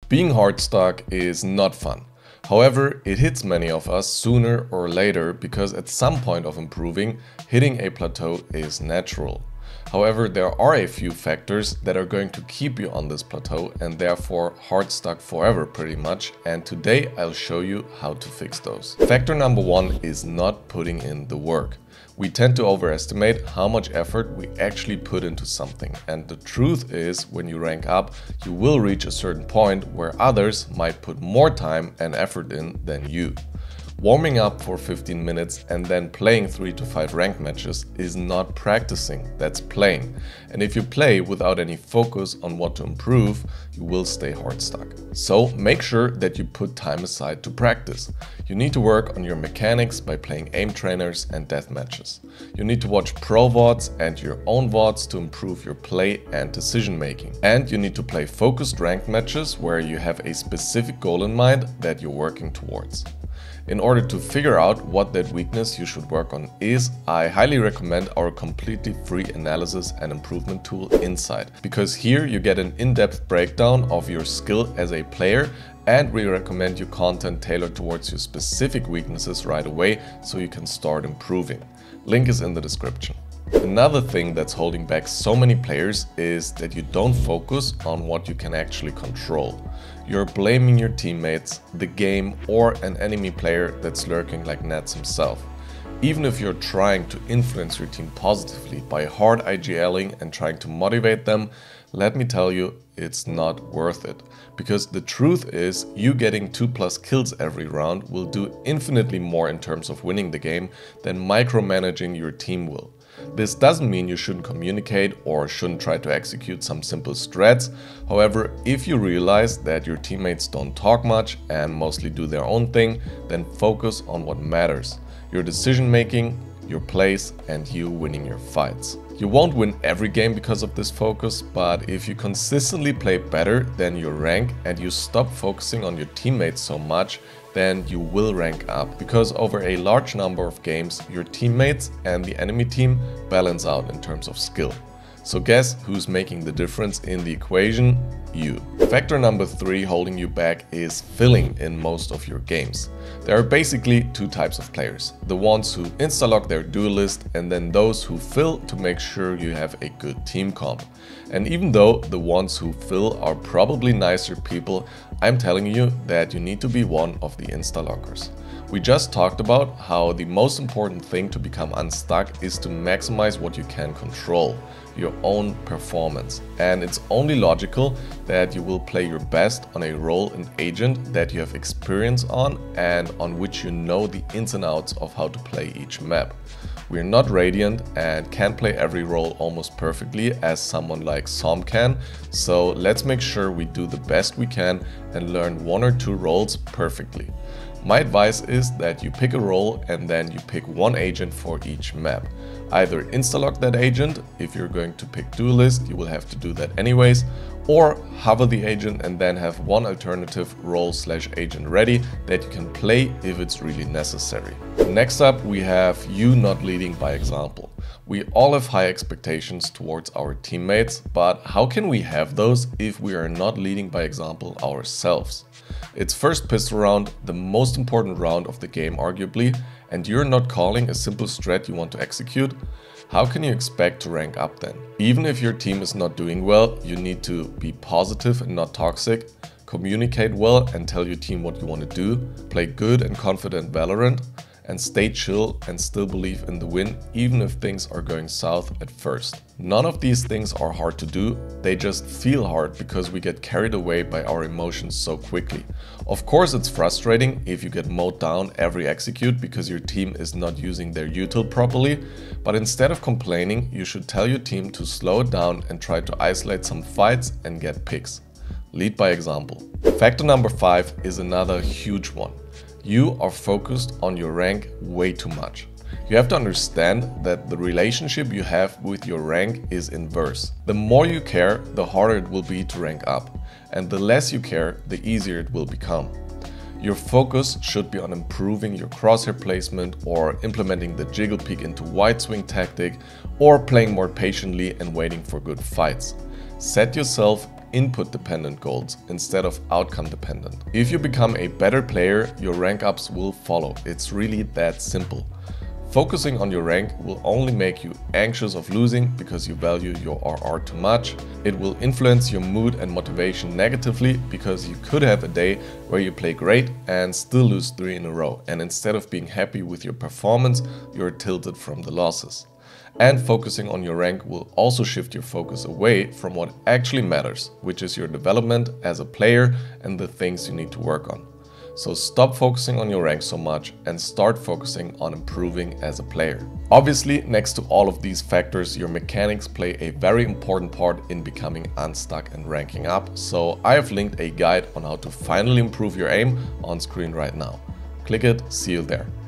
Being hardstuck is not fun. However, it hits many of us sooner or later because at some point of improving, hitting a plateau is natural. However, there are a few factors that are going to keep you on this plateau and therefore hardstuck forever pretty much, and today I'll show you how to fix those. Factor number one is not putting in the work. We tend to overestimate how much effort we actually put into something, and the truth is when you rank up, you will reach a certain point where others might put more time and effort in than you. Warming up for 15 minutes and then playing 3 to 5 ranked matches is not practicing, that's playing. And if you play without any focus on what to improve, you will stay hardstuck. So make sure that you put time aside to practice. You need to work on your mechanics by playing aim trainers and death matches. You need to watch pro VODs and your own VODs to improve your play and decision making. And you need to play focused ranked matches where you have a specific goal in mind that you're working towards. In order to figure out what that weakness you should work on is, I highly recommend our completely free analysis and improvement tool Insight, because here you get an in-depth breakdown of your skill as a player, and we recommend you content tailored towards your specific weaknesses right away so you can start improving. Link is in the description. Another thing that's holding back so many players is that you don't focus on what you can actually control. You're blaming your teammates, the game, or an enemy player that's lurking like Nats himself. Even if you're trying to influence your team positively by hard IGLing and trying to motivate them, let me tell you, it's not worth it. Because the truth is, you getting 2+ kills every round will do infinitely more in terms of winning the game than micromanaging your team will. This doesn't mean you shouldn't communicate or shouldn't try to execute some simple strats. However, if you realize that your teammates don't talk much and mostly do their own thing, then focus on what matters: your decision making, your plays, and you winning your fights. You won't win every game because of this focus, but if you consistently play better than your rank and you stop focusing on your teammates so much, then you will rank up, because over a large number of games your teammates and the enemy team balance out in terms of skill. So guess who's making the difference in the equation? You. Factor number 3 holding you back is filling in most of your games. There are basically two types of players: the ones who insta-lock their duelist, and then those who fill to make sure you have a good team comp. And even though the ones who fill are probably nicer people, I'm telling you that you need to be one of the insta-lockers. We just talked about how the most important thing to become unstuck is to maximize what you can control, your own performance. And it's only logical that you will play your best on a role and agent that you have experience on and on which you know the ins and outs of how to play each map. We're not Radiant and can't play every role almost perfectly as someone like Som can, so let's make sure we do the best we can and learn 1 or 2 roles perfectly. My advice is that you pick a role and then you pick one agent for each map. Either insta-lock that agent, if you're going to pick duelist you will have to do that anyways, or hover the agent and then have one alternative role/agent ready that you can play if it's really necessary. Next up we have you not leading by example. We all have high expectations towards our teammates, but how can we have those if we are not leading by example ourselves? It's first pistol round, the most important round of the game arguably, and you're not calling a simple strat you want to execute. How can you expect to rank up then? Even if your team is not doing well, you need to be positive and not toxic, communicate well and tell your team what you want to do, play good and confident Valorant, and stay chill and still believe in the win even if things are going south at first. None of these things are hard to do, they just feel hard because we get carried away by our emotions so quickly. Of course it's frustrating if you get mowed down every execute because your team is not using their util properly, but instead of complaining you should tell your team to slow it down and try to isolate some fights and get picks. Lead by example. Factor number 5 is another huge one. You are focused on your rank way too much. You have to understand that the relationship you have with your rank is inverse. The more you care, the harder it will be to rank up, and the less you care, the easier it will become. Your focus should be on improving your crosshair placement or implementing the jiggle peek into wide swing tactic or playing more patiently and waiting for good fights. Set yourself input dependent goals instead of outcome dependent. If you become a better player, your rank ups will follow. It's really that simple. Focusing on your rank will only make you anxious of losing because you value your RR too much. It will influence your mood and motivation negatively because you could have a day where you play great and still lose 3 in a row, and instead of being happy with your performance, you're tilted from the losses. And focusing on your rank will also shift your focus away from what actually matters, which is your development as a player and the things you need to work on. So stop focusing on your rank so much and start focusing on improving as a player. Obviously, next to all of these factors, your mechanics play a very important part in becoming unstuck and ranking up. So I have linked a guide on how to finally improve your aim on screen right now. Click it, see you there.